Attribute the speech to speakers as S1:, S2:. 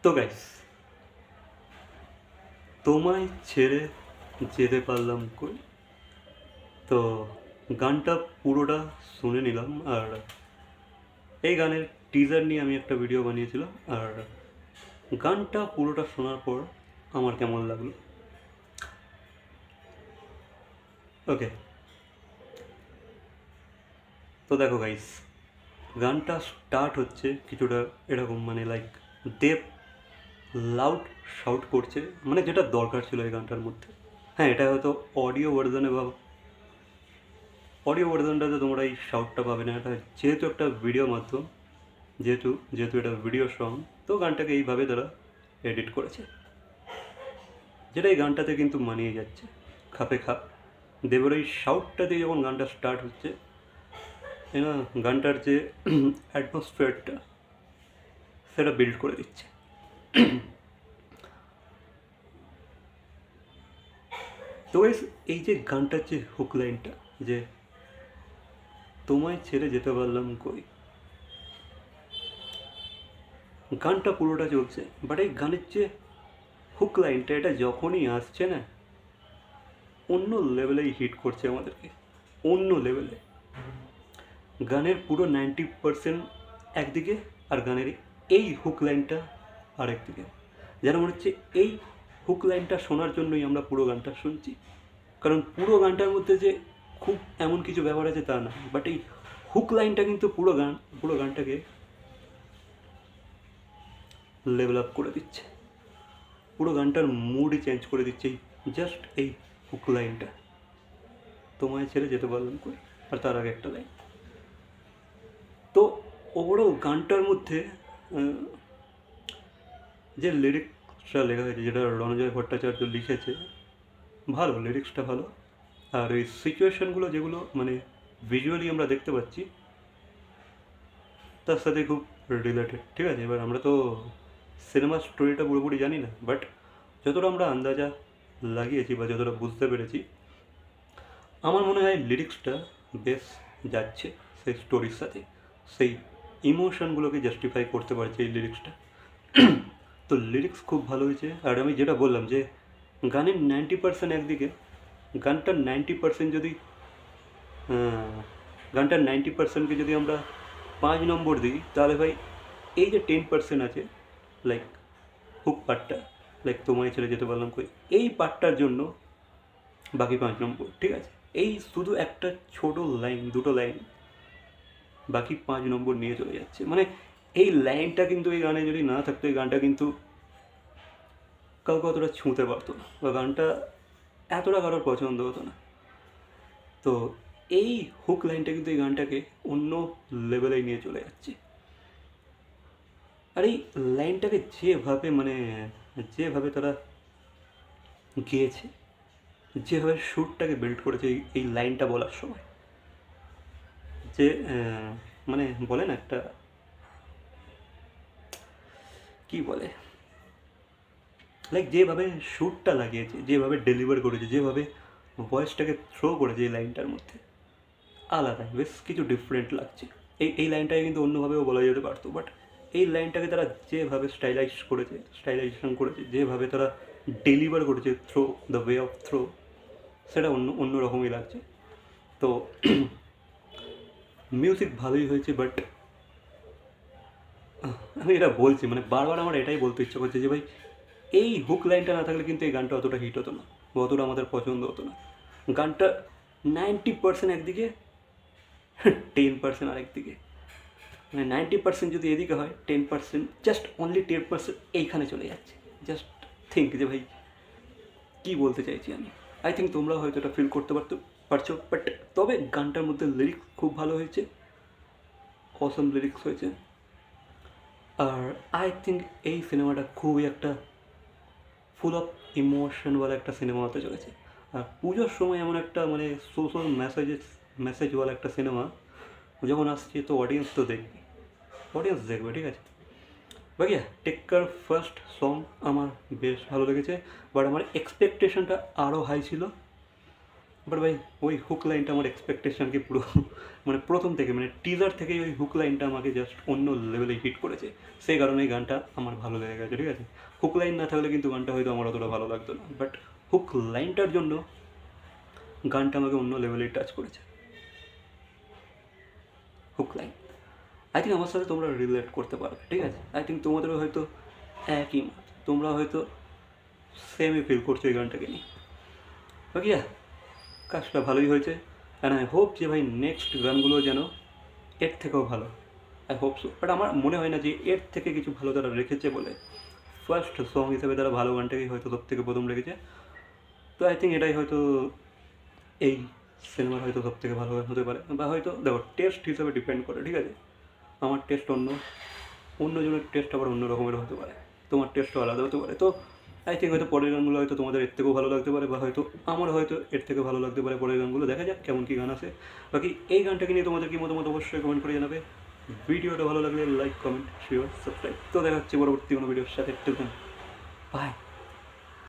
S1: তো গাইস, তোমায় ছেড়ে যেতে পারলাম কই। তো গানটা পুরোটা শুনে নিলাম। আর এই গানের টিজার নিয়ে আমি একটা ভিডিও বানিয়েছিলাম। আর গানটা পুরোটা শোনার পর আমার কেমন লাগলো, ওকে। তো দেখো গাইস, গানটা স্টার্ট হচ্ছে কিছুটা এরকম, মানে লাইক দেব লাউড শাউট করছে, মানে যেটা দরকার ছিল এই গানটার মধ্যে। হ্যাঁ, এটা হয়তো অডিও ভার্জনে বা অডিও ভার্জনটাতে তোমরা এই শাউটটা পাবে না। এটা যেহেতু একটা ভিডিও মাধ্যম, যেহেতু যেহেতু এটা ভিডিও সং, তো গানটাকে এইভাবে তারা এডিট করেছে, যেটা এই গানটাতে কিন্তু মানিয়ে যাচ্ছে খাপে খাপ। দেবের এই শাউটটা দিয়ে যখন গানটা স্টার্ট হচ্ছে, না, গানটার যে অ্যাটমসফিয়ারটা সেটা বিল্ড করে দিচ্ছে। তো guys, এই যে গানটার যে হুক লাইনটা, যে তোমায় ছেড়ে যেতে পারলাম কই, গানটা পুরোটা চলছে, বাট এই গানের যে হুক লাইনটা, এটা যখনই আসছে না, অন্য লেভেলেই হিট করছে আমাদেরকে, অন্য লেভেলে। গানের পুরো 90% একদিকে, আর গানের এই হুক লাইনটা আরেকদিকে। যেন মনে হচ্ছে এই হুক লাইনটা শোনার জন্যই আমরা পুরো গানটা শুনছি। কারণ পুরো গানটার মধ্যে যে খুব এমন কিছু ব্যাপার আছে তা না, বাট এই হুক লাইনটা কিন্তু পুরো গানটাকে লেভেল আপ করে দিচ্ছে, পুরো গানটার মুডই চেঞ্জ করে দিচ্ছে জাস্ট এই হুক লাইনটা, তোমায় ছেড়ে যেতে পারলাম কই, আর তার আগে একটা লাইন। তো ওভারঅল গানটার মধ্যে যে লিরিক্সটা লেখা হয়েছে, যেটা রণজয় ভট্টাচার্য লিখেছে, ভালো, লিরিক্সটা ভালো। আর ওই সিচুয়েশানগুলো যেগুলো মানে ভিজুয়ালি আমরা দেখতে পাচ্ছি, তার সাথে খুব রিলেটেড। ঠিক আছে, এবার আমরা তো সিনেমার স্টোরিটা পুরোপুরি জানি না, বাট যতটা আমরা আন্দাজা লাগিয়েছি বা যতটা বুঝতে পেরেছি, আমার মনে হয় লিরিক্সটা বেশ যাচ্ছে সেই স্টোরির সাথে, সেই ইমোশনগুলোকে জাস্টিফাই করতে পারছে এই লিরিক্সটা। তো লিরিক্স খুব ভালো হয়েছে। আর আমি যেটা বললাম যে গানের 90% একদিকে, গানটার 90% যদি গানটার 90%কে যদি আমরা 5 নম্বর দিই, তাহলে ভাই এই যে 10% আছে, লাইক হুক পার্টটা, লাইক তোমায় ছেড়ে যেতে পারলাম কই, এই পার্টটার জন্য বাকি 5 নম্বর। ঠিক আছে, এই শুধু একটা ছোট লাইন, দুটো লাইন বাকি 5 নম্বর নিয়ে চলে যাচ্ছে। মানে এই লাইনটা কিন্তু এই গানে যদি না থাকতো, এই গানটা কিন্তু কাউকে অতটা ছুঁতে পারতো না, বা গানটা এতটা কারোর পছন্দ হতো না। তো এই হুক লাইনটা কিন্তু এই গানটাকে অন্য লেভেলে নিয়ে চলে যাচ্ছে। আর এই লাইনটাকে যেভাবে মানে যেভাবে তারা গেয়েছে, যেভাবে সুরটাকে বিল্ড করেছে এই লাইনটা বলার সময়, যে মানে বলে না একটা, কি বলে, লাইক যেভাবে সুরটা লাগিয়েছে, যেভাবে ডেলিভার করেছে, যেভাবে ভয়েসটাকে থ্রো করেছে এই লাইনটার মধ্যে, আলাদা বেশ কিছু ডিফারেন্ট লাগছে। এই লাইনটাকে কিন্তু অন্যভাবেও বলা যেতে পারতো, বাট এই লাইনটাকে তারা যেভাবে স্টাইলাইজেশন করেছে, যেভাবে তারা ডেলিভার করেছে throw, the way of throw, সেটা অন্য রকমই লাগছে। তো মিউজিক ভালোই হয়েছে, বাট আমি এটা বলছি, মানে বারবার আমার এটাই বলতে ইচ্ছা করছে যে ভাই, এই হুক লাইনটা না থাকলে কিন্তু এই গানটা অতটা হিট হতো না, বা অতটা আমাদের পছন্দ হতো না। গানটা 90% একদিকে, 10% আরেকদিকে। মানে 90% যদি এদিকে হয়, 10%, জাস্ট অনলি 10% এইখানে চলে যাচ্ছে। জাস্ট থিঙ্ক যে ভাই কী বলতে চাইছি আমি। আই থিঙ্ক তোমরাও হয়তো এটা ফিল করতে পারছো। বাট তবে গানটার মধ্যে লিরিক্স খুব ভালো হয়েছে, অসম লিরিক্স হয়েছে। আর আই থিঙ্ক এই সিনেমাটা খুবই একটা ফুল অফ ইমোশনওয়ালা একটা সিনেমা হতে চলেছে। আর পুজোর সময় এমন একটা মানে সোশ্যাল মেসেজওয়ালা একটা সিনেমা যখন আসছে, তো অডিয়েন্স তো দেখবে, অডিয়েন্স দেখবে, ঠিক আছে। ভাইয়া টেক্কার ফার্স্ট সং আমার বেশ ভালো লেগেছে, বাট আমার এক্সপেকটেশনটা আরও হাই ছিল। বাট ভাই ওই হুক লাইনটা আমার এক্সপেকটেশনকে পুরো মানে প্রথম থেকে মানে টিজার থেকেই ওই হুক লাইনটা আমাকে জাস্ট অন্য লেভেলে হিট করেছে। সেই কারণে এই গানটা আমার ভালো লেগে গেছে, ঠিক আছে। হুক লাইন না থাকলে কিন্তু গানটা হয়তো আমার অতটা ভালো লাগতো না, বাট হুক লাইনটার জন্য গানটা আমাকে অন্য লেভেলেই টাচ করেছে। হুক লাইন আই থিঙ্ক আমার সাথে তোমরা রিলেট করতে পারবে, ঠিক আছে। আই থিঙ্ক তোমাদেরও হয়তো একই মত, তোমরা হয়তো সেমই ফিল করছো এই গানটাকে নিয়ে। বাকি কাজটা ভালোই হয়েছে, অ্যান্ড আই হোপ যে ভাই নেক্সট গানগুলো যেন এর থেকেও ভালো। আই হোপ সো, বাট আমার মনে হয় না যে এর থেকে কিছু ভালো তারা রেখেছে বলে। ফার্স্ট সং হিসেবে তারা ভালো গানটাকেই হয়তো সব থেকে প্রথম রেখেছে। তো আই থিঙ্ক এটাই হয়তো এই সিনেমার হয়তো সব থেকে ভালো গান হতে পারে, বা হয়তো দেখো টেস্ট হিসেবে ডিপেন্ড করে, ঠিক আছে। আমার টেস্ট অন্যজনের টেস্ট আবার অন্য রকমের হতে পারে, তোমার টেস্টও আলাদা হতে পারে। তো আই থিঙ্ক হয়তো পরের গানগুলো হয়তো তোমাদের এর থেকেও ভালো লাগতে পারে, বা হয়তো আমার হয়তো এর থেকে ভালো লাগতে পারে পরের গানগুলো। দেখা যাক কেমন কী গান আছে। বাকি এই গানটাকে নিয়ে তোমাদের কি মতামত অবশ্যই কমেন্ট করে জানাবে। ভিডিওটা ভালো লাগলে লাইক, কমেন্ট, শেয়ার, সাবস্ক্রাইব। তো দেখা হচ্ছে পরবর্তী কোনো ভিডিওর সাথে। বাই।